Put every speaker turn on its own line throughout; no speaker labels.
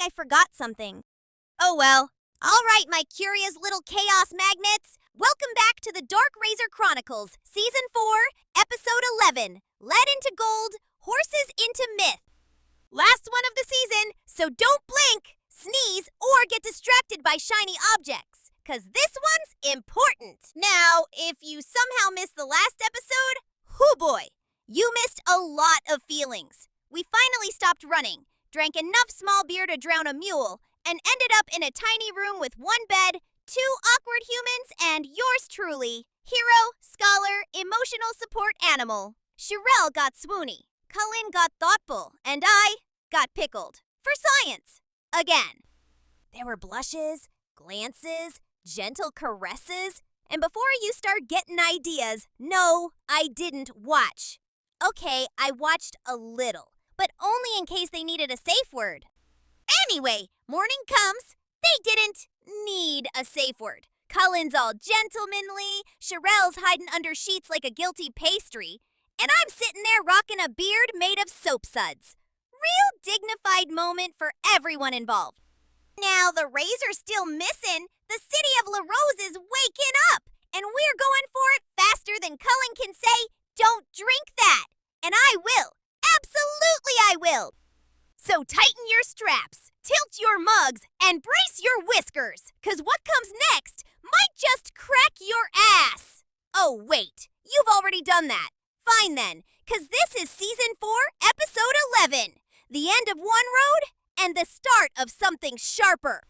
I forgot something. Oh well. All right, my curious little chaos magnets. Welcome back to the Dark Razor Chronicles, Season 4, Episode 11, Lead into Gold, Horses into Myth. Last one of the season, so don't blink, sneeze, or get distracted by shiny objects, because this one's important. Now, if you somehow missed the last episode, hoo boy, you missed a lot of feelings. We finally stopped running, drank enough small beer to drown a mule, and ended up in a tiny room with one bed, two awkward humans, and yours truly, hero, scholar, emotional support animal. Sharael got swoony, Cullen got thoughtful, and I got pickled. For science. Again. There were blushes, glances, gentle caresses, and before you start getting ideas, no, I didn't watch. Okay, I watched a little, but only in case they needed a safe word. Anyway, morning comes. They didn't need a safe word. Cullen's all gentlemanly, Sharael's hiding under sheets like a guilty pastry, and I'm sitting there rocking a beard made of soap suds. Real dignified moment for everyone involved. Now the Razor's still missing. The city of Larose is waking up, and we're going for it faster than Cullen can say, "Don't drink that." And I will. Absolutely I will. So tighten your straps, tilt your mugs, and brace your whiskers, because what comes next might just crack your ass. Oh, wait, you've already done that. Fine then, because this is Season 4, Episode 11, the end of one road and the start of something sharper.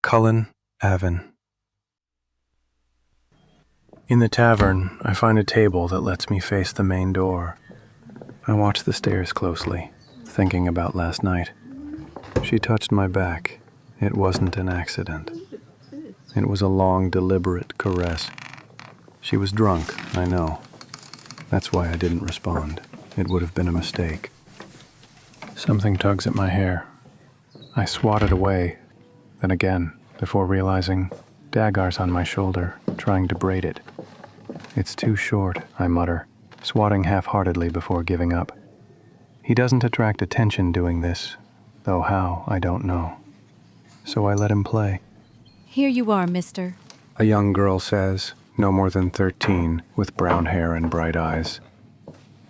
Cullen, Avon. In the tavern, I find a table that lets me face the main door. I watch the stairs closely, thinking about last night. She touched my back. It wasn't an accident. It was a long, deliberate caress. She was drunk, I know. That's why I didn't respond. It would have been a mistake. Something tugs at my hair. I swat it away, then again, before realizing Dagar's on my shoulder, trying to braid it. It's too short, I mutter, swatting half-heartedly before giving up. He doesn't attract attention doing this, though how, I don't know. So I let him play.
Here you are, mister.
A young girl says, no more than 13, with brown hair and bright eyes.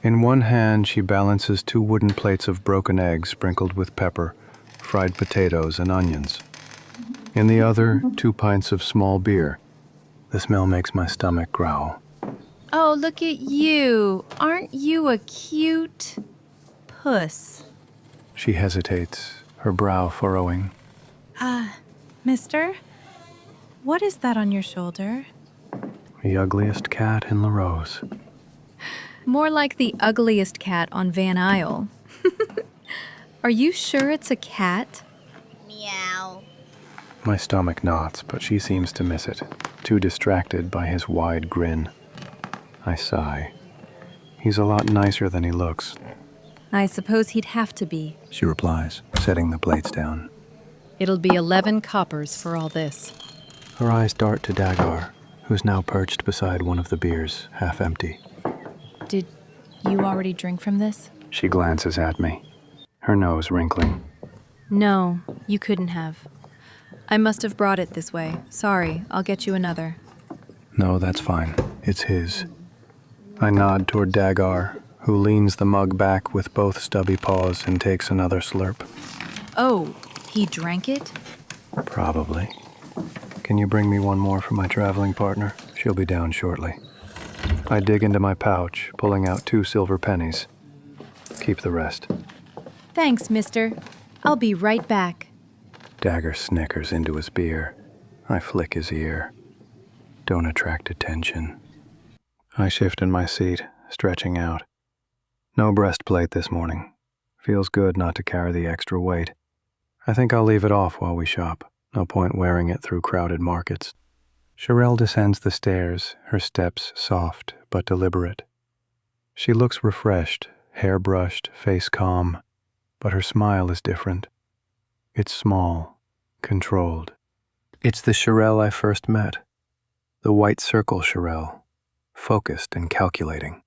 In one hand, she balances 2 wooden plates of broken eggs sprinkled with pepper, fried potatoes, and onions. In the other, 2 pints of small beer. The smell makes my stomach growl.
Oh, look at you. Aren't you a cute puss?
She hesitates, her brow furrowing.
Mister? What is that on your shoulder?
The ugliest cat in Larose.
More like the ugliest cat on Van Isle. Are you sure it's a cat?
Meow.
My stomach knots, but she seems to miss it, too distracted by his wide grin. I sigh. He's a lot nicer than he looks,
I suppose he'd have to be.
she replies, setting the plates down.
It'll be 11 coppers for all this.
Her eyes dart to Dagar, who's now perched beside one of the beers, half empty.
Did you already drink from this?
She glances at me, her nose wrinkling.
No, you couldn't have. I must have brought it this way. Sorry, I'll get you another.
No, that's fine. It's his. I nod toward Dagar, who leans the mug back with both stubby paws and takes another slurp.
Oh, he drank it?
Probably. Can you bring me one more for my traveling partner? She'll be down shortly. I dig into my pouch, pulling out 2 silver pennies. Keep the rest.
Thanks, mister. I'll be right back.
Dagger snickers into his beer. I flick his ear. Don't attract attention. I shift in my seat, stretching out. No breastplate this morning. Feels good not to carry the extra weight. I think I'll leave it off while we shop. No point wearing it through crowded markets. Sharael descends the stairs, her steps soft but deliberate. She looks refreshed, hair brushed, face calm, but her smile is different. It's small, controlled. It's the Sharael I first met. The white circle Sharael, focused and calculating.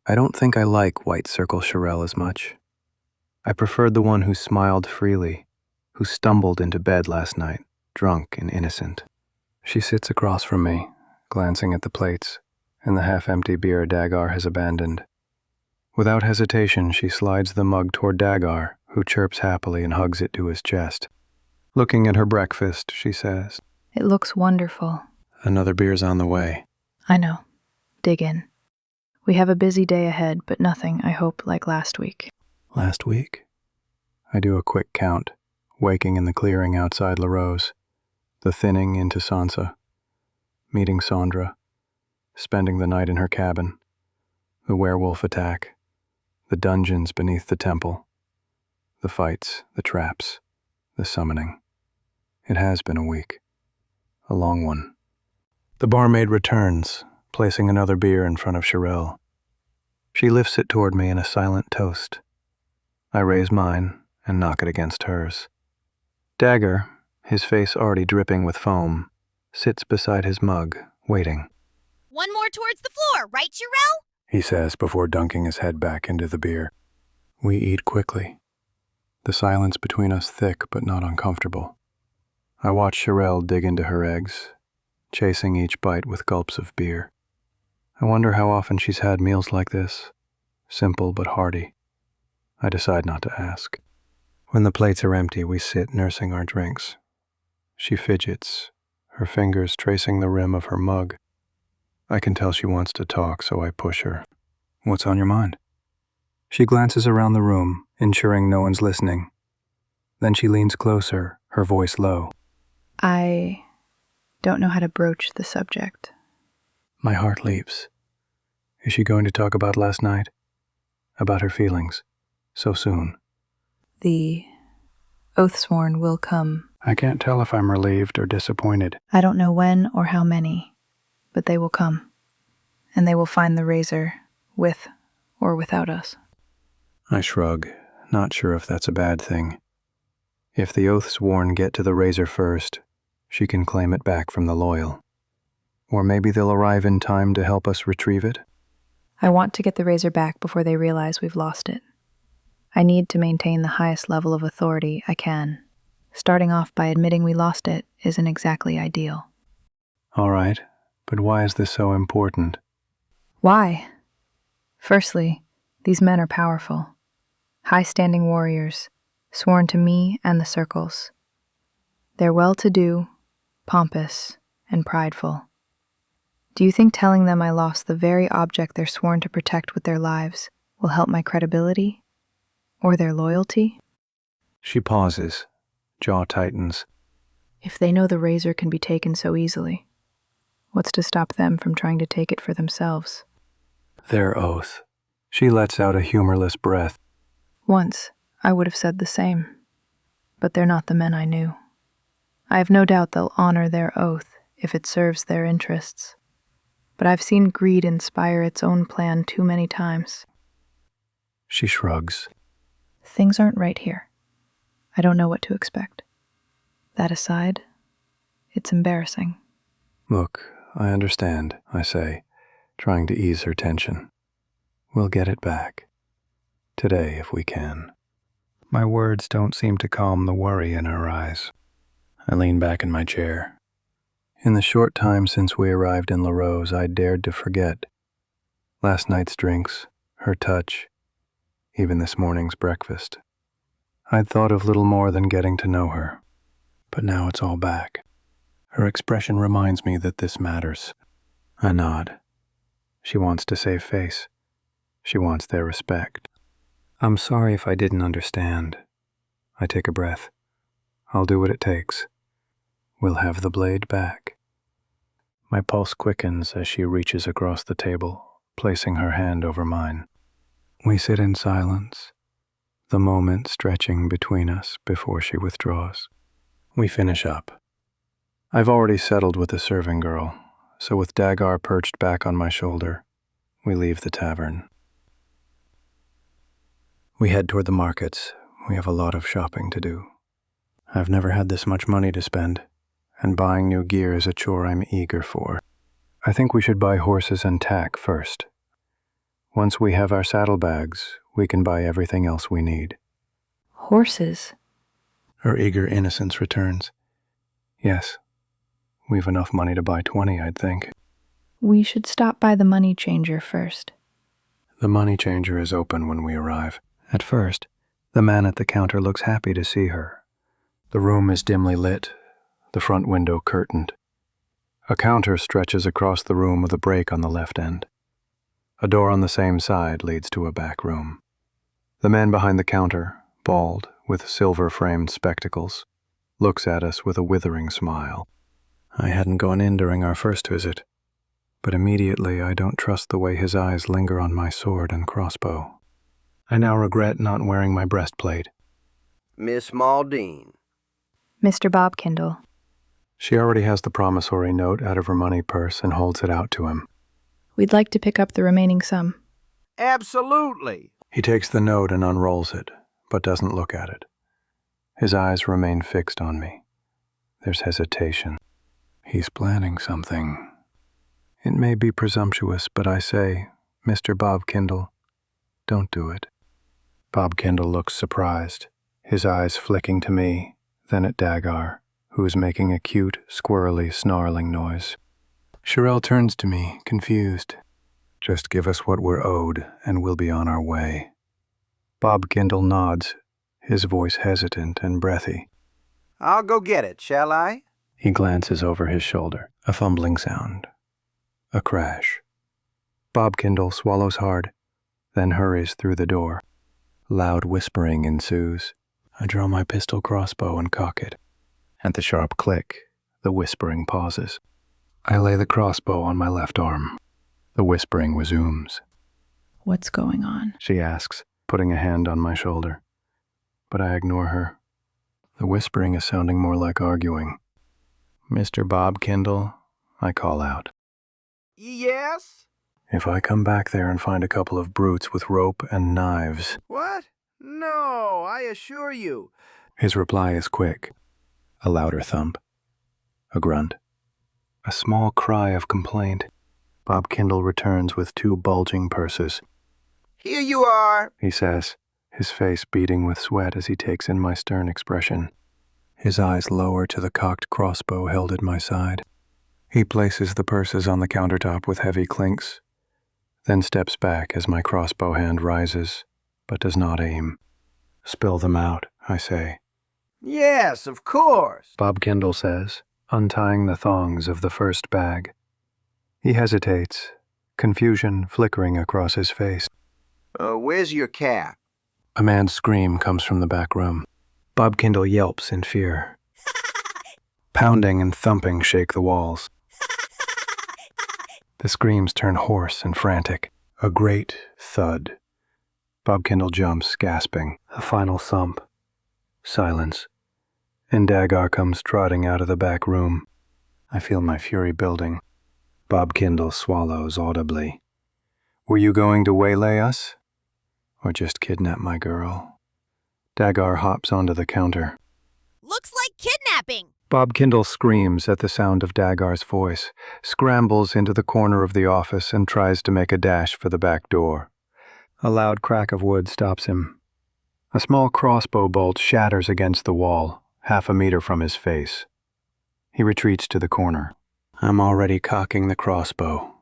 I don't think I like white circle Sharael as much. I preferred the one who smiled freely, who stumbled into bed last night, drunk and innocent. She sits across from me, glancing at the plates and the half-empty beer Dagar has abandoned. Without hesitation, she slides the mug toward Dagar, who chirps happily and hugs it to his chest. Looking at her breakfast, she says,
It looks wonderful.
"Another beer's on the way."
I know. Dig in. We have a busy day ahead, but nothing, I hope, like last week.
Last week? I do a quick count, waking in the clearing outside Larose, the thinning into Sansa, meeting Sandra, spending the night in her cabin, the werewolf attack, the dungeons beneath the temple, the fights, the traps, the summoning. It has been a week. A long one. The barmaid returns, placing another beer in front of Sharael. She lifts it toward me in a silent toast. I raise mine and knock it against hers. Dagger, his face already dripping with foam, sits beside his mug, waiting.
One more towards the floor, right, Sharael?
He says before dunking his head back into the beer. We eat quickly, the silence between us thick but not uncomfortable. I watch Sharael dig into her eggs, chasing each bite with gulps of beer. I wonder how often she's had meals like this, simple but hearty. I decide not to ask. When the plates are empty, we sit nursing our drinks. She fidgets, her fingers tracing the rim of her mug. I can tell she wants to talk, so I push her. What's on your mind? She glances around the room, ensuring no one's listening. Then she leans closer, her voice low.
I don't know how to broach the subject.
My heart leaps. Is she going to talk about last night? About her feelings? So soon?
The Oathsworn will come.
I can't tell if I'm relieved or disappointed.
I don't know when or how many, but they will come. And they will find the razor, with or without us.
I shrug, not sure if that's a bad thing. If the Oathsworn get to the razor first, she can claim it back from the loyal. Or maybe they'll arrive in time to help us retrieve it?
I want to get the razor back before they realize we've lost it. I need to maintain the highest level of authority I can. Starting off by admitting we lost it isn't exactly ideal.
All right, but why is this so important?
Why? Firstly, these men are powerful. High-standing warriors, sworn to me and the circles. They're well-to-do, pompous, and prideful. Do you think telling them I lost the very object they're sworn to protect with their lives will help my credibility? Or their loyalty?
She pauses, jaw tightens.
If they know the razor can be taken so easily, what's to stop them from trying to take it for themselves?
Their oath. She lets out a humorless breath.
Once, I would have said the same. But they're not the men I knew. I have no doubt they'll honor their oath if it serves their interests. But I've seen greed inspire its own plan too many times.
She shrugs.
Things aren't right here. I don't know what to expect. That aside, it's embarrassing.
Look, I understand, I say, trying to ease her tension. We'll get it back. Today, if we can. My words don't seem to calm the worry in her eyes. I lean back in my chair. In the short time since we arrived in Larose, I dared to forget. Last night's drinks, her touch, even this morning's breakfast. I'd thought of little more than getting to know her. But now it's all back. Her expression reminds me that this matters. I nod. She wants to save face. She wants their respect. I'm sorry if I didn't understand. I take a breath. I'll do what it takes. We'll have the blade back. My pulse quickens as she reaches across the table, placing her hand over mine. We sit in silence, the moment stretching between us before she withdraws. We finish up. I've already settled with the serving girl, so with Dagar perched back on my shoulder, we leave the tavern. We head toward the markets. We have a lot of shopping to do. I've never had this much money to spend, and buying new gear is a chore I'm eager for. I think we should buy horses and tack first. Once we have our saddlebags, we can buy everything else we need.
Horses?
Her eager innocence returns. Yes, we've enough money to buy 20, I'd think.
We should stop by the money changer first.
The money changer is open when we arrive. At first, the man at the counter looks happy to see her. The room is dimly lit, the front window curtained. A counter stretches across the room with a break on the left end. A door on the same side leads to a back room. The man behind the counter, bald, with silver-framed spectacles, looks at us with a withering smile. I hadn't gone in during our first visit, but immediately I don't trust the way his eyes linger on my sword and crossbow. I now regret not wearing my breastplate.
Miss Maldine.
Mr. Bob Kindle.
She already has the promissory note out of her money purse and holds it out to him.
We'd like to pick up the remaining sum.
Absolutely.
He takes the note and unrolls it, but doesn't look at it. His eyes remain fixed on me. There's hesitation. He's planning something. It may be presumptuous, but I say, Mr. Bob Kindle, don't do it. Bob Kindle looks surprised, his eyes flicking to me, then at Dagar, who is making a cute, squirrely, snarling noise. Sharael turns to me, confused. Just give us what we're owed, and we'll be on our way. Bob Kindle nods, his voice hesitant and breathy.
I'll go get it, shall I?
He glances over his shoulder. A fumbling sound. A crash. Bob Kindle swallows hard, then hurries through the door. Loud whispering ensues. I draw my pistol crossbow and cock it. At the sharp click, the whispering pauses. I lay the crossbow on my left arm. The whispering resumes.
What's going on?
She asks, putting a hand on my shoulder. But I ignore her. The whispering is sounding more like arguing. Mr. Bob Kindle, I call out.
Yes?
If I come back there and find a couple of brutes with rope and knives...
What? No, I assure you.
His reply is quick. A louder thump. A grunt. A small cry of complaint. Bob Kindle returns with 2 bulging purses.
Here you are,
He says, his face beading with sweat as he takes in my stern expression. His eyes lower to the cocked crossbow held at my side. He places the purses on the countertop with heavy clinks, then steps back as my crossbow hand rises, but does not aim. Spill them out, I say.
Yes, of course.
Bob Kindle says, untying the thongs of the first bag. He hesitates, confusion flickering across his face.
Where's your cap?
A man's scream comes from the back room. Bob Kindle yelps in fear. Pounding and thumping shake the walls. The screams turn hoarse and frantic. A great thud. Bob Kindle jumps, gasping. A final thump. Silence. And Dagar comes trotting out of the back room. I feel my fury building. Bob Kindle swallows audibly. Were you going to waylay us? Or just kidnap my girl? Dagar hops onto the counter.
Looks like kidnapping.
Bob Kindle screams at the sound of Dagar's voice, scrambles into the corner of the office and tries to make a dash for the back door. A loud crack of wood stops him. A small crossbow bolt shatters against the wall, 1/2 meter from his face. He retreats to the corner. I'm already cocking the crossbow.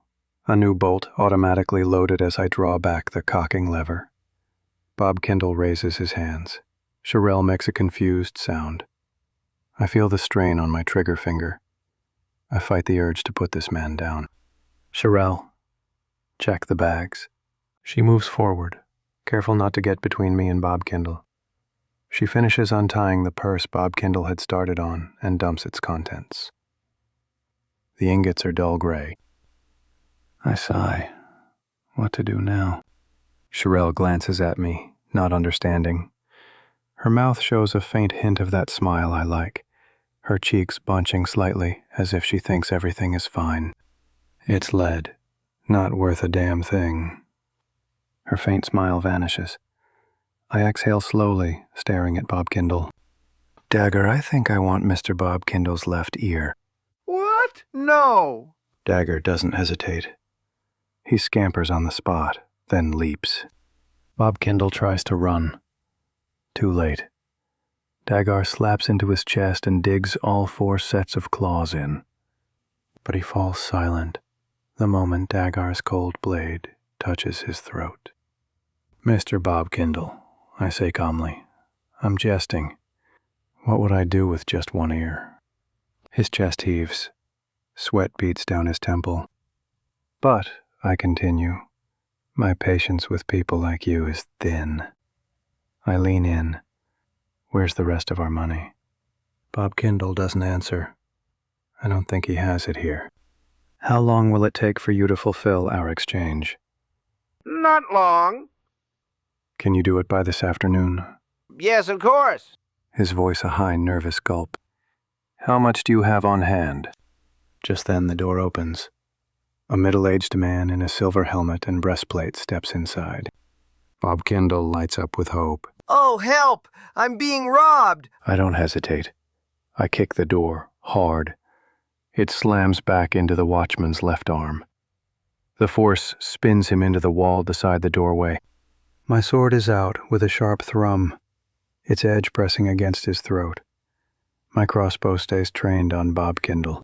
A new bolt automatically loaded as I draw back the cocking lever. Bob Kindle raises his hands. Sharael makes a confused sound. I feel the strain on my trigger finger. I fight the urge to put this man down. Sharael, check the bags. She moves forward, careful not to get between me and Bob Kindle. She finishes untying the purse Bob Kindle had started on and dumps its contents. The ingots are dull gray. I sigh. What to do now? Sharael glances at me, not understanding. Her mouth shows a faint hint of that smile I like, her cheeks bunching slightly as if she thinks everything is fine. It's lead, not worth a damn thing. Her faint smile vanishes. I exhale slowly, staring at Bob Kindle. Dagger, I think I want Mr. Bob Kindle's left ear.
What? No.
Dagger doesn't hesitate. He scampers on the spot, then leaps. Bob Kindle tries to run. Too late. Dagar slaps into his chest and digs all 4 sets of claws in. But he falls silent the moment Dagar's cold blade touches his throat. Mr. Bob Kindle, I say calmly, I'm jesting. What would I do with just 1 ear? His chest heaves. Sweat beats down his temple. But, I continue, my patience with people like you is thin. I lean in. Where's the rest of our money? Bob Kindle doesn't answer. I don't think he has it here. How long will it take for you to fulfill our exchange?
Not long.
Can you do it by this afternoon?
Yes, of course.
His voice a high, nervous gulp. How much do you have on hand? Just then the door opens. A middle-aged man in a silver helmet and breastplate steps inside. Bob Kindle lights up with hope.
Oh, help! I'm being robbed!
I don't hesitate. I kick the door, hard. It slams back into the watchman's left arm. The force spins him into the wall beside the doorway. My sword is out with a sharp thrum, its edge pressing against his throat. My crossbow stays trained on Bob Kindle.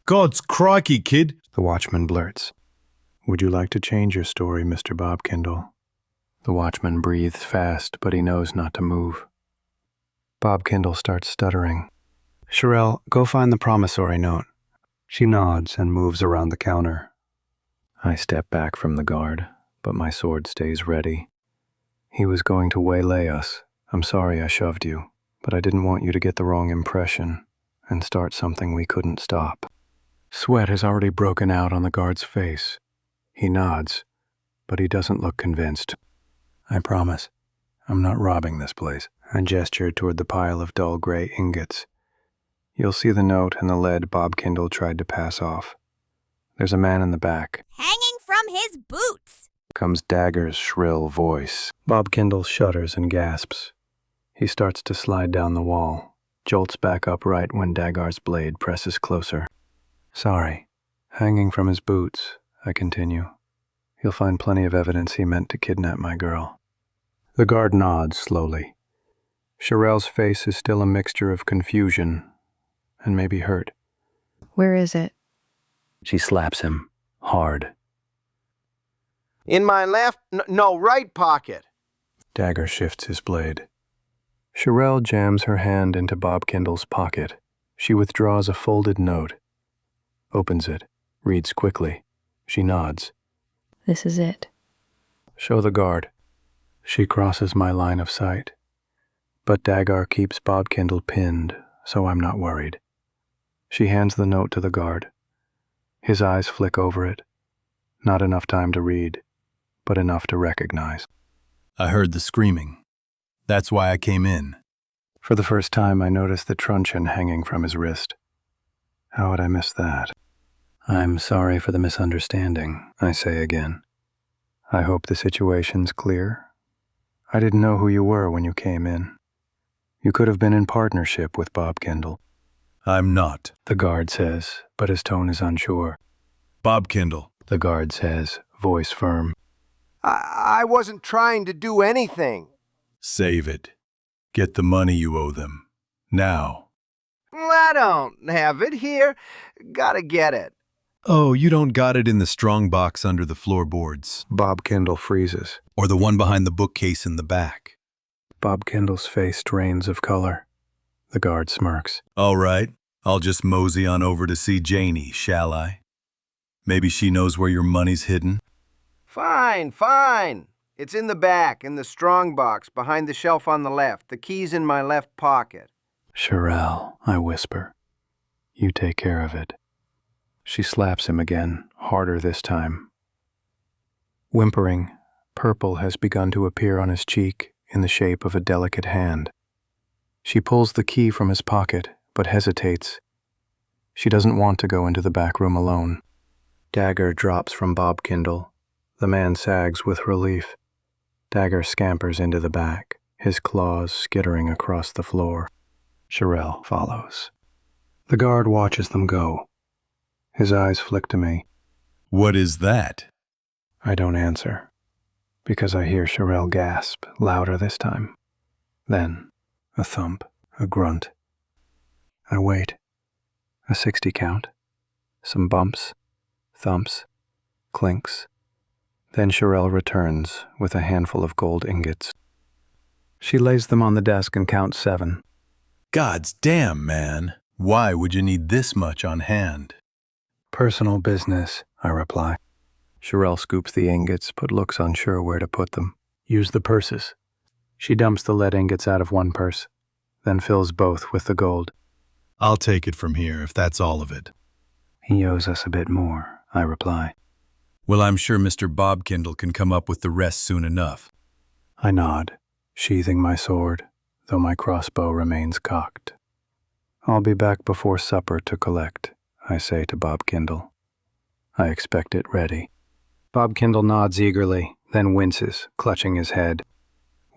God's crikey, kid!
The watchman blurts. Would you like to change your story, Mr. Bob Kindle? The watchman breathes fast, but he knows not to move. Bob Kindle starts stuttering. Sharael, go find the promissory note. She nods and moves around the counter. I step back from the guard, but my sword stays ready. He was going to waylay us. I'm sorry I shoved you, but I didn't want you to get the wrong impression and start something we couldn't stop. Sweat has already broken out on the guard's face. He nods, but he doesn't look convinced. I promise, I'm not robbing this place. I gesture toward the pile of dull gray ingots. You'll see the note and the lead Bob Kindle tried to pass off. There's a man in the back.
Hanging from his boots.
Comes Dagger's shrill voice. Bob Kindle shudders and gasps. He starts to slide down the wall, jolts back upright when Dagar's blade presses closer. Sorry. Hanging from his boots, I continue. You'll find plenty of evidence he meant to kidnap my girl. The guard nods slowly. Sharael's face is still a mixture of confusion and maybe hurt.
Where is it?
She slaps him, hard.
In my left, right pocket.
Dagger shifts his blade. Sharael jams her hand into Bob Kindle's pocket. She withdraws a folded note. Opens it, reads quickly. She nods.
This is it.
Show the guard. She crosses my line of sight. But Dagar keeps Bob Kindle pinned, so I'm not worried. She hands the note to the guard. His eyes flick over it. Not enough time to read, but enough to recognize.
I heard the screaming. That's why I came in.
For the first time, I noticed the truncheon hanging from his wrist. How had I missed that? I'm sorry for the misunderstanding, I say again. I hope the situation's clear. I didn't know who you were when you came in. You could have been in partnership with Bob Kindle.
I'm not.
The guard says, but his tone is unsure.
Bob Kindle.
The guard says, voice firm.
I wasn't trying to do anything.
Save it. Get the money you owe them. Now.
I don't have it here. Gotta get it.
Oh, you don't got it in the strong box under the floorboards.
Bob Kindle freezes.
Or the one behind the bookcase in the back.
Bob Kindle's face drains of color. The guard smirks.
All right, I'll just mosey on over to see Janie, shall I? Maybe she knows where your money's hidden.
Fine. It's in the back, in the strong box, behind the shelf on the left. The key's in my left pocket.
Sharael, I whisper. You take care of it. She slaps him again, harder this time. Whimpering, purple has begun to appear on his cheek in the shape of a delicate hand. She pulls the key from his pocket, but hesitates. She doesn't want to go into the back room alone. Dagger drops from Bob Kindle. The man sags with relief. Dagger scampers into the back, his claws skittering across the floor. Sharael follows. The guard watches them go. His eyes flick to me.
What is that?
I don't answer, because I hear Sharael gasp, louder this time. Then, a thump, A grunt. I wait. A 60 count. Some bumps, thumps, clinks. Then Sharael returns with a handful of gold ingots. She lays them on the desk and counts 7.
God's damn, man. Why would you need this much on hand?
Personal business, I reply. Sharael scoops the ingots, but looks unsure where to put them. Use the purses. She dumps the lead ingots out of one purse, then fills both with the gold.
I'll take it from here if that's all of it.
He owes us a bit more, I reply.
Well, I'm sure Mr. Bobkindle can come up with the rest soon enough.
I nod, sheathing my sword, though my crossbow remains cocked. I'll be back before supper to collect, I say to Bobkindle. I expect it ready. Bobkindle nods eagerly, then winces, clutching his head.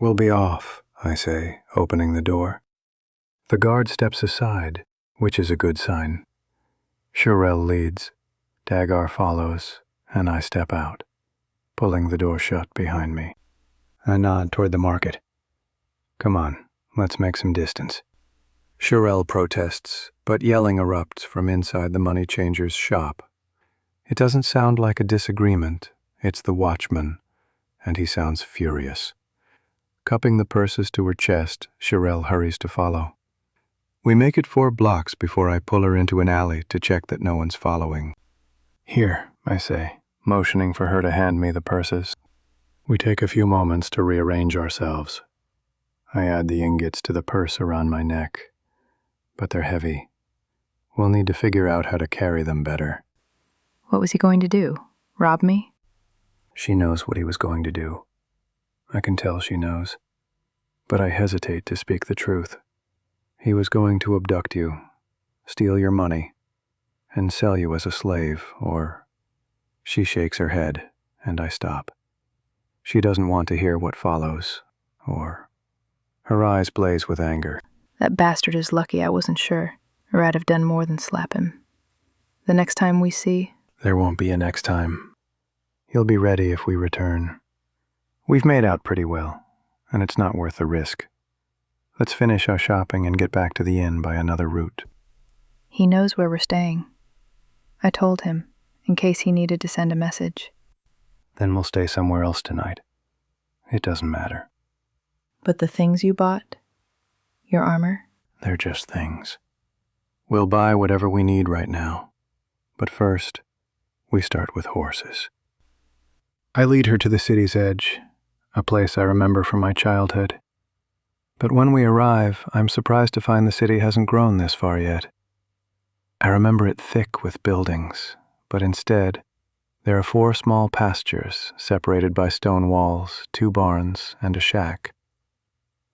We'll be off, I say, opening the door. The guard steps aside, which is a good sign. Sharael leads, Dagar follows, and I step out, pulling the door shut behind me. I nod toward the market. Come on, let's make some distance. Sharael protests, but yelling erupts from inside the money changer's shop. It doesn't sound like a disagreement, it's the watchman, and he sounds furious. Cupping the purses to her chest, Sharael hurries to follow. We make it 4 blocks before I pull her into an alley to check that no one's following. Here, I say, motioning for her to hand me the purses. We take a few moments to rearrange ourselves. I add the ingots to the purse around my neck, but they're heavy. We'll need to figure out how to carry them better.
What was he going to do? Rob me?
She knows what he was going to do. I can tell she knows. But I hesitate to speak the truth. He was going to abduct you, steal your money, and sell you as a slave, or... She shakes her head, and I stop. She doesn't want to hear what follows, or... Her eyes blaze with anger.
That bastard is lucky I wasn't sure, or I'd have done more than slap him. The next time we see...
There won't be a next time. He'll be ready if we return. We've made out pretty well, and it's not worth the risk. Let's finish our shopping and get back to the inn by another route.
He knows where we're staying. I told him, in case he needed to send a message.
Then we'll stay somewhere else tonight. It doesn't matter.
But the things you bought? Your armor?
They're just things. We'll buy whatever we need right now. But first, we start with horses. I lead her to the city's edge, a place I remember from my childhood. But when we arrive, I'm surprised to find the city hasn't grown this far yet. I remember it thick with buildings, but instead, there are 4 small pastures separated by stone walls, 2 barns, and a shack.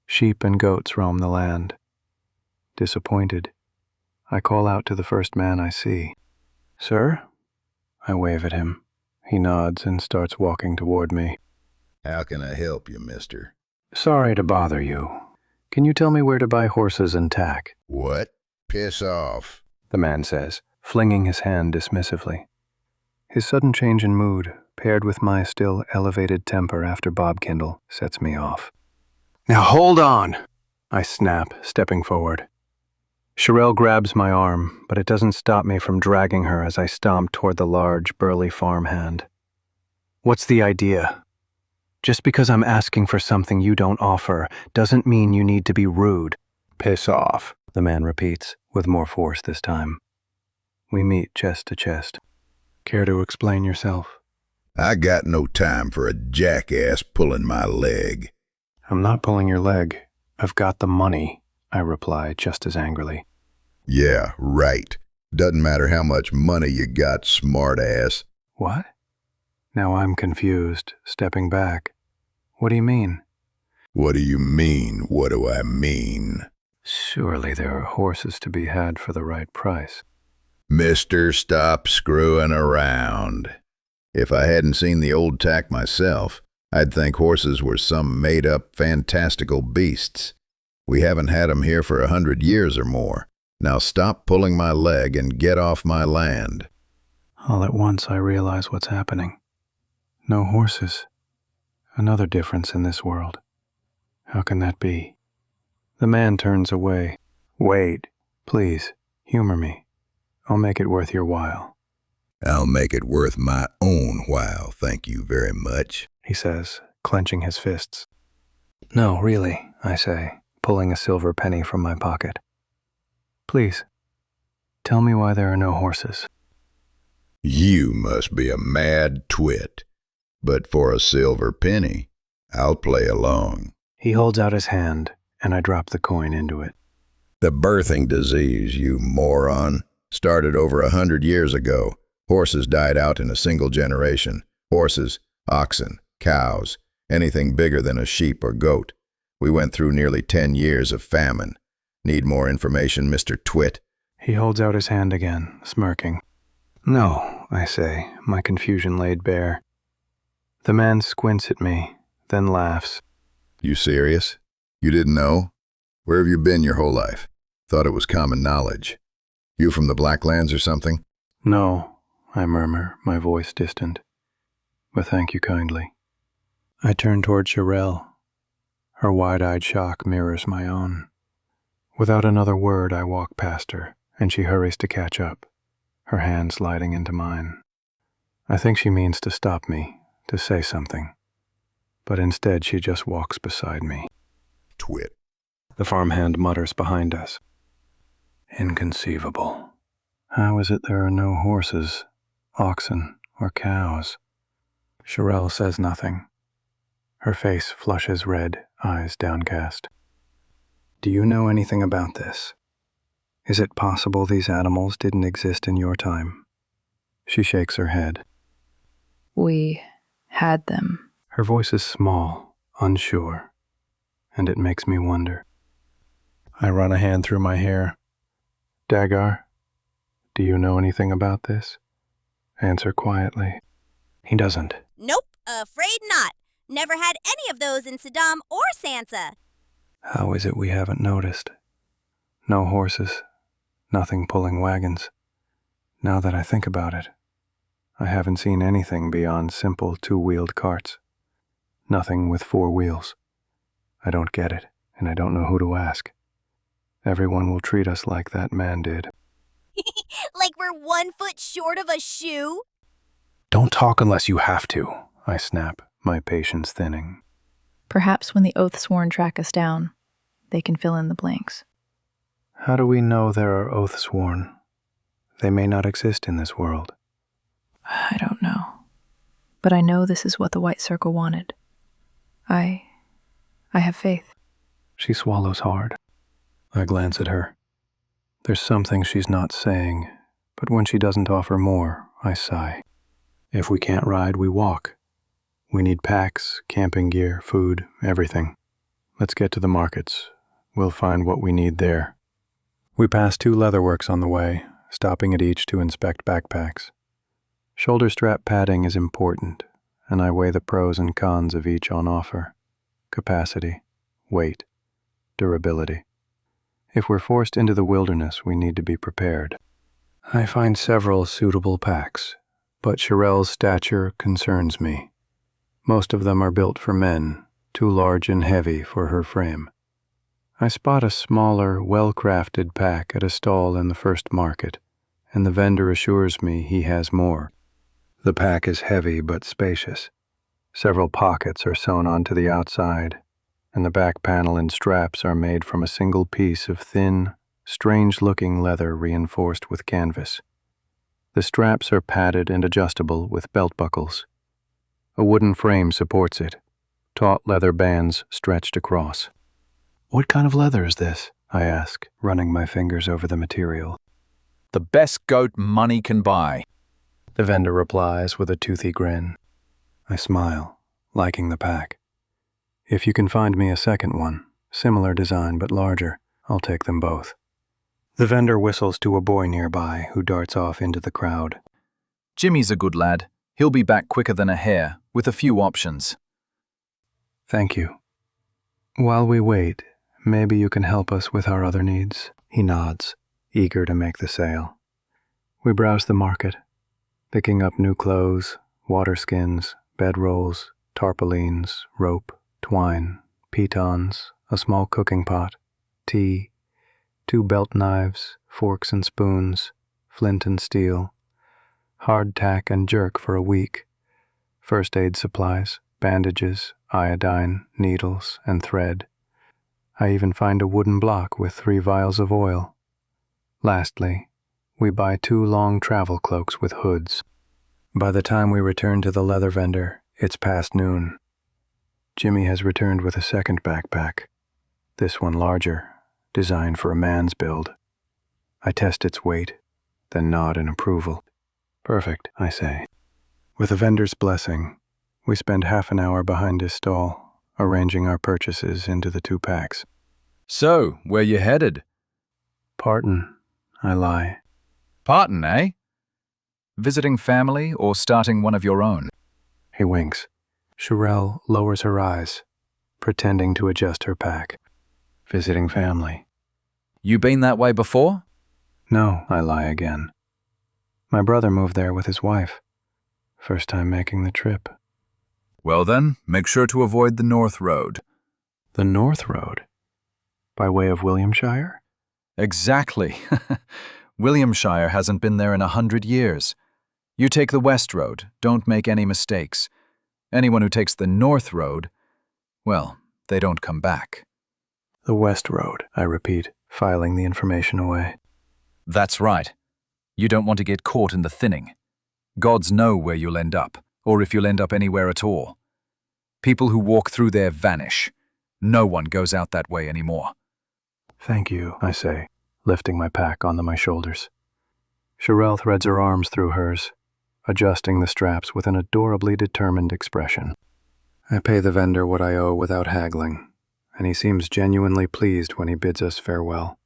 Sheep and goats roam the land. Disappointed, I call out to the first man I see. Sir? I wave at him. He nods and starts walking toward me.
How can I help you, mister?
Sorry to bother you. Can you tell me where to buy horses and tack?
What? Piss off.
The man says, flinging his hand dismissively. His sudden change in mood, paired with my still elevated temper after Bobkindle, sets me off. Now hold on, I snap, stepping forward. Sharael grabs my arm, but it doesn't stop me from dragging her as I stomp toward the large, burly farmhand. What's the idea? Just because I'm asking for something you don't offer doesn't mean you need to be rude. Piss off, the man repeats, with more force this time. We meet chest to chest. Care to explain yourself?
I got no time for a jackass pulling my leg.
I'm not pulling your leg. I've got the money, I reply just as angrily.
Yeah, right. Doesn't matter how much money you got, smartass.
What? Now I'm confused, stepping back. What do you mean?
What do you mean, what do I mean?
Surely there are horses to be had for the right price.
Mister, stop screwing around. If I hadn't seen the old tack myself, I'd think horses were some made-up fantastical beasts. We haven't had 'em here for 100 years or more. Now stop pulling my leg and get off my land.
All at once I realize what's happening. No horses. Another difference in this world. How can that be? The man turns away. Wait, please, humor me. I'll make it worth your while,
I'll make it worth my own while, thank you very much.
he says, clenching his fists. No, really, I say, pulling a silver penny from my pocket. Please, tell me why there are no horses.
You must be a mad twit, but for a silver penny, I'll play along.
He holds out his hand, and I drop the coin into it.
The birthing disease, you moron, started over 100 years ago. Horses died out in a single generation. Horses, oxen, cows, anything bigger than a sheep or goat. We went through nearly 10 years of famine. Need more information, Mr. Twit?
He holds out his hand again, smirking. No, I say, my confusion laid bare. The man squints at me, then laughs.
You serious? You didn't know? Where have you been your whole life? Thought it was common knowledge. You from the Blacklands or something?
No, I murmur, my voice distant. But thank you kindly. I turn toward Sharael. Her wide-eyed shock mirrors my own. Without another word, I walk past her, and she hurries to catch up, her hand sliding into mine. I think she means to stop me, to say something. But instead, she just walks beside me.
Twit.
The farmhand mutters behind us. Inconceivable. How is it there are no horses, oxen, or cows? Sharael says nothing. Her face flushes red, eyes downcast. Do you know anything about this? Is it possible these animals didn't exist in your time? She shakes her head.
We had them.
Her voice is small, unsure, and it makes me wonder. I run a hand through my hair. Dagar, do you know anything about this? Answer quietly. He doesn't.
Nope, afraid not. Never had any of those in Saddam or Sansa.
How is it we haven't noticed? No horses, nothing pulling wagons. Now that I think about it, I haven't seen anything beyond simple two-wheeled carts. Nothing with 4 wheels. I don't get it, and I don't know who to ask. Everyone will treat us like that man did.
Like we're 1 foot short of a shoe?
Don't talk unless you have to, I snap, my patience thinning.
Perhaps when the oath-sworn track us down, they can fill in the blanks.
How do we know there are oaths sworn? They may not exist in this world.
I don't know. But I know this is what the White Circle wanted. I have faith.
She swallows hard. I glance at her. There's something she's not saying, but when she doesn't offer more, I sigh. If we can't ride, we walk. We need packs, camping gear, food, everything. Let's get to the markets. We'll find what we need there. We pass 2 leatherworks on the way, stopping at each to inspect backpacks. Shoulder strap padding is important, and I weigh the pros and cons of each on offer. Capacity, weight, durability. If we're forced into the wilderness, we need to be prepared. I find several suitable packs, but Sharael's stature concerns me. Most of them are built for men, too large and heavy for her frame. I spot a smaller, well-crafted pack at a stall in the first market, and the vendor assures me he has more. The pack is heavy but spacious. Several pockets are sewn onto the outside, and the back panel and straps are made from a single piece of thin, strange-looking leather reinforced with canvas. The straps are padded and adjustable with belt buckles. A wooden frame supports it, taut leather bands stretched across. What kind of leather is this? I ask, running my fingers over the material.
The best goat money can buy.
The vendor replies with a toothy grin. I smile, liking the pack. If you can find me a second one, similar design but larger, I'll take them both. The vendor whistles to a boy nearby who darts off into the crowd.
Jimmy's a good lad. He'll be back quicker than a hare, with a few options.
Thank you. While we wait, maybe you can help us with our other needs. He nods, eager to make the sale. We browse the market, picking up new clothes, water skins, bedrolls, tarpaulins, rope, twine, pitons, a small cooking pot, tea, 2 belt knives, forks and spoons, flint and steel, hardtack and jerk for a week, first aid supplies, bandages, iodine, needles, and thread. I even find a wooden block with 3 vials of oil. Lastly, we buy 2 long travel cloaks with hoods. By the time we return to the leather vendor, it's past noon. Jimmy has returned with a second backpack, this one larger, designed for a man's build. I test its weight, then nod in approval. Perfect, I say. With the vendor's blessing, we spend half an hour behind his stall, arranging our purchases into the 2 packs.
So, where you headed?
Parton, I lie.
Parton, eh? Visiting family or starting one of your own?
He winks. Sharael lowers her eyes, pretending to adjust her pack. Visiting family.
You been that way before?
No, I lie again. My brother moved there with his wife. First time making the trip.
Well then, make sure to avoid the North Road.
The North Road? By way of Williamshire?
Exactly. Williamshire hasn't been there in 100 years. You take the West Road, don't make any mistakes. Anyone who takes the North Road, well, they don't come back.
The West Road, I repeat, filing the information away.
That's right. You don't want to get caught in the thinning. Gods know where you'll end up, or if you'll end up anywhere at all. People who walk through there vanish. No one goes out that way anymore.
Thank you, I say, lifting my pack onto my shoulders. Sharael threads her arms through hers, adjusting the straps with an adorably determined expression. I pay the vendor what I owe without haggling, and he seems genuinely pleased when he bids us farewell.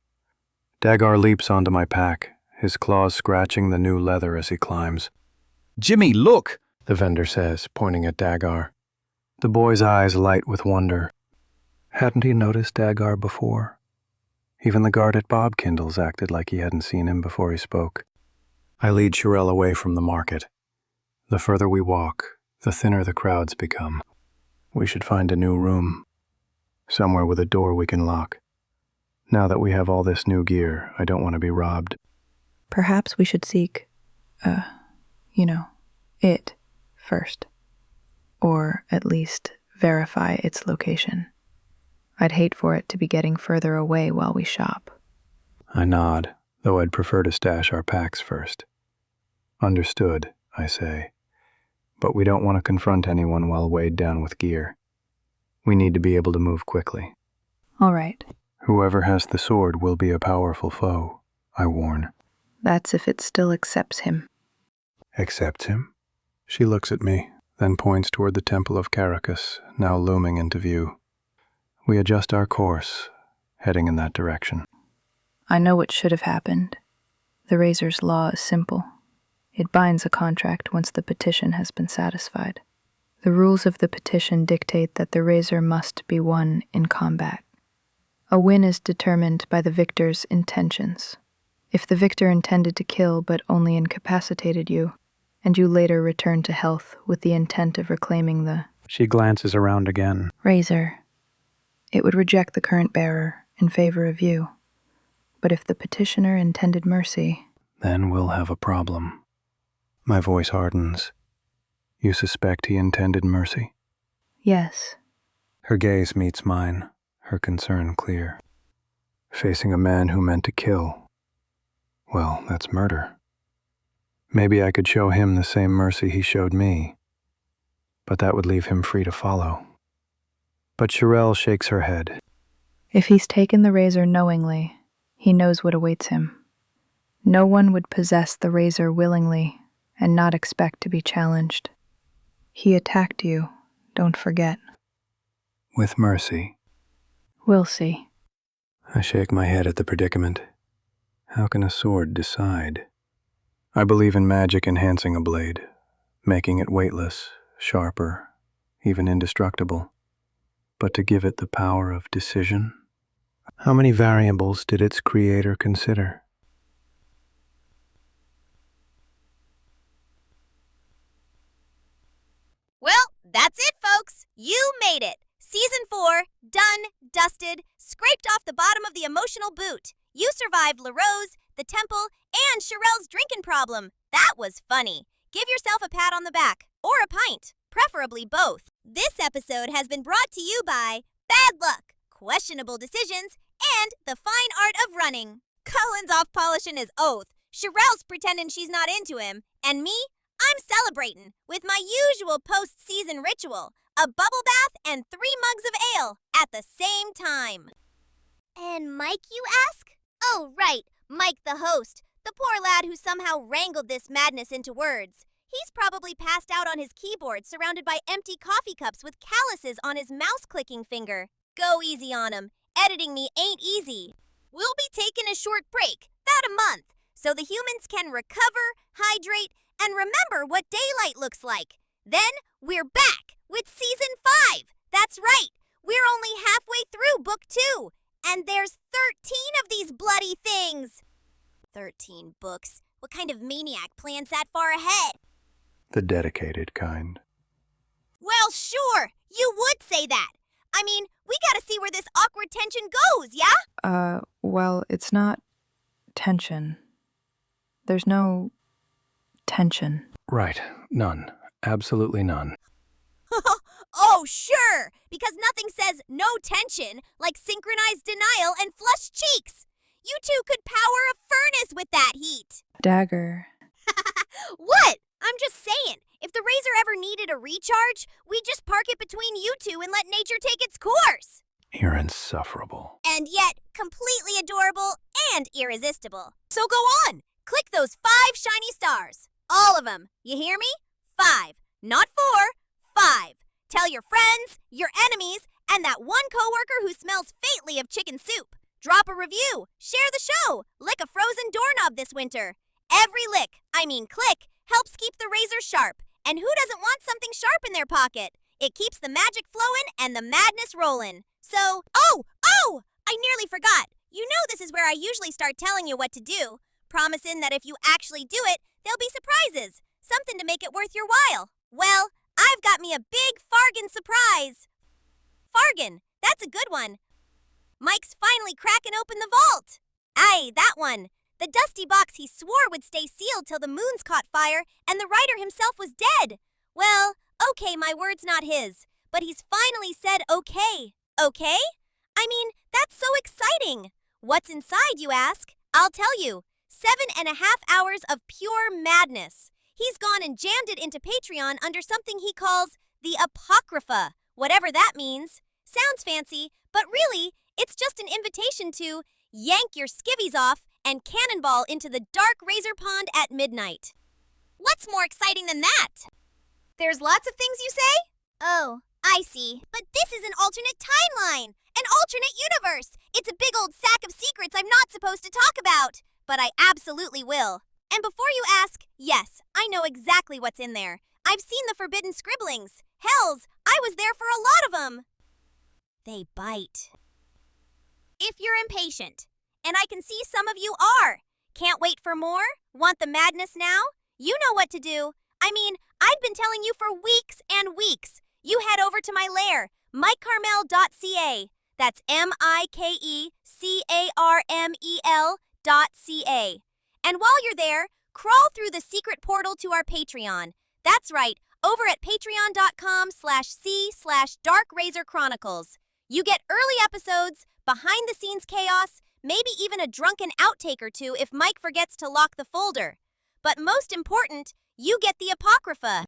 Dagar leaps onto my pack, his claws scratching the new leather as he climbs.
Jimmy, look!
The vendor says, pointing at Dagar. The boy's eyes light with wonder. Hadn't he noticed Dagar before? Even the guard at Bob Kindle's acted like he hadn't seen him before he spoke. I lead Sharael away from the market. The further we walk, the thinner the crowds become. We should find a new room, somewhere with a door we can lock. Now that we have all this new gear, I don't want to be robbed.
Perhaps we should seek, it first. Or at least verify its location. I'd hate for it to be getting further away while we shop.
I nod, though I'd prefer to stash our packs first. Understood, I say. But we don't want to confront anyone while weighed down with gear. We need to be able to move quickly.
All right.
Whoever has the sword will be a powerful foe, I warn.
That's if it still accepts him.
Accepts him? She looks at me, then points toward the Temple of Caracas, now looming into view. We adjust our course, heading in that direction.
I know what should have happened. The Razor's law is simple. It binds a contract once the petition has been satisfied. The rules of the petition dictate that the Razor must be won in combat. A win is determined by the victor's intentions. If the victor intended to kill but only incapacitated you, and you later return to health with the intent of reclaiming the
She glances around again.
Razor, it would reject the current bearer in favor of you. But if the petitioner intended mercy,
Then we'll have a problem. My voice hardens. You suspect he intended mercy?
yes,
Her gaze meets mine, her concern clear. Facing a man who meant to kill. Well, that's murder. Maybe I could show him the same mercy he showed me, but that would leave him free to follow. But Sharael shakes her head.
if he's taken the Razor knowingly, he knows what awaits him. No one would possess the Razor willingly and not expect to be challenged. He attacked you, don't forget.
With mercy.
We'll see.
I shake my head at the predicament. How can a sword decide? I believe in magic enhancing a blade, making it weightless, sharper, even indestructible. But to give it the power of decision? How many variables did its creator consider?
Well, that's it, folks. You made it. Season 4, done, dusted, scraped off the bottom of the emotional boot. You survived Larose, the temple, and Sharael's drinking problem. That was funny. Give yourself a pat on the back, or a pint, preferably both. This episode has been brought to you by bad luck, questionable decisions, and the fine art of running. Cullen's off polishing his oath. Sharael's pretending she's not into him. And me? I'm celebrating with my usual post-season ritual, a bubble bath and 3 mugs of ale at the same time. And Mike, you ask? Oh, right, Mike the host, the poor lad who somehow wrangled this madness into words. He's probably passed out on his keyboard surrounded by empty coffee cups with calluses on his mouse-clicking finger. Go easy on him. Editing me ain't easy. We'll be taking a short break, about a month, so the humans can recover, hydrate, and remember what daylight looks like. Then we're back with Season 5. That's right. We're only halfway through Book 2, and there's 13 of these bloody things. 13 books. What kind of maniac plans that far ahead?
The dedicated kind.
Well, sure. You would say that. I mean, we gotta see where this awkward tension goes, yeah?
Well, it's not tension. There's no tension.
Right. None. Absolutely none.
Oh, sure. Because nothing says no tension like synchronized denial and flushed cheeks. You two could power a furnace with that heat.
Dagger.
What? I'm just saying, if the Razor ever needed a recharge, we'd just park it between you two and let nature take its course.
You're insufferable.
And yet, completely adorable and irresistible. So go on. Click those 5 shiny stars. All of them. You hear me? 5. Not 4. 5. Tell your friends, your enemies, and that one coworker who smells faintly of chicken soup. Drop a review. Share the show. Lick a frozen doorknob this winter. Every lick, click, helps keep the razor sharp. And who doesn't want something sharp in their pocket? It keeps the magic flowing and the madness rolling. So, oh! I nearly forgot. You know this is where I usually start telling you what to do. Promising that if you actually do it, there'll be surprises. Something to make it worth your while. Well, I've got me a big Fargan surprise. Fargan, that's a good one. Mike's finally cracking open the vault. Aye, that one. The dusty box he swore would stay sealed till the moons caught fire and the writer himself was dead. Well, okay, my word's not his, but he's finally said okay. Okay? I mean, that's so exciting. What's inside, you ask? I'll tell you. 7.5 hours of pure madness. He's gone and jammed it into Patreon under something he calls the Apocrypha, whatever that means. Sounds fancy, but really, it's just an invitation to yank your skivvies off and cannonball into the Dark Razor Pond at midnight. What's more exciting than that? There's lots of things you say? Oh, I see. But this is an alternate timeline, an alternate universe. It's a big old sack of secrets I'm not supposed to talk about, but I absolutely will. And before you ask, yes, I know exactly what's in there. I've seen the forbidden scribblings. Hells, I was there for a lot of them. They bite. If you're impatient, and I can see some of you are, can't wait for more? Want the madness now? You know what to do. I mean, I've been telling you for weeks and weeks. You head over to my lair, mikecarmel.ca. That's MikeCarmel.ca. And while you're there, crawl through the secret portal to our Patreon. That's right, over at patreon.com/c/Dark Razor Chronicles. You get early episodes, behind-the-scenes chaos, maybe even a drunken outtake or two if Mike forgets to lock the folder. But most important, you get the Apocrypha.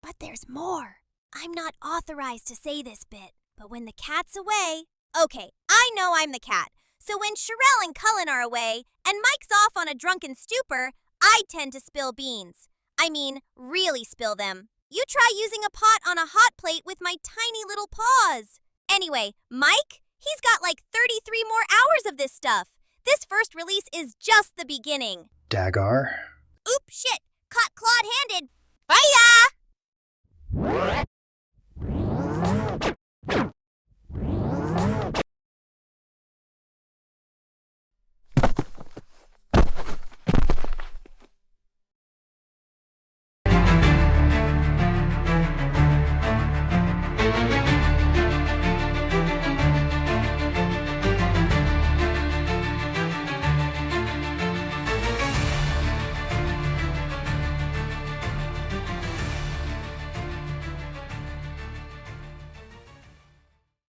But there's more. I'm not authorized to say this bit, but when the cat's away... Okay, I know I'm the cat. So when Sharael and Cullen are away, and Mike's off on a drunken stupor, I tend to spill beans. I mean, really spill them. You try using a pot on a hot plate with my tiny little paws. Anyway, Mike, he's got like 33 more hours of this stuff. This first release is just the beginning.
Dagar?
Oop, shit. Caught clawed-handed. Bye-ya!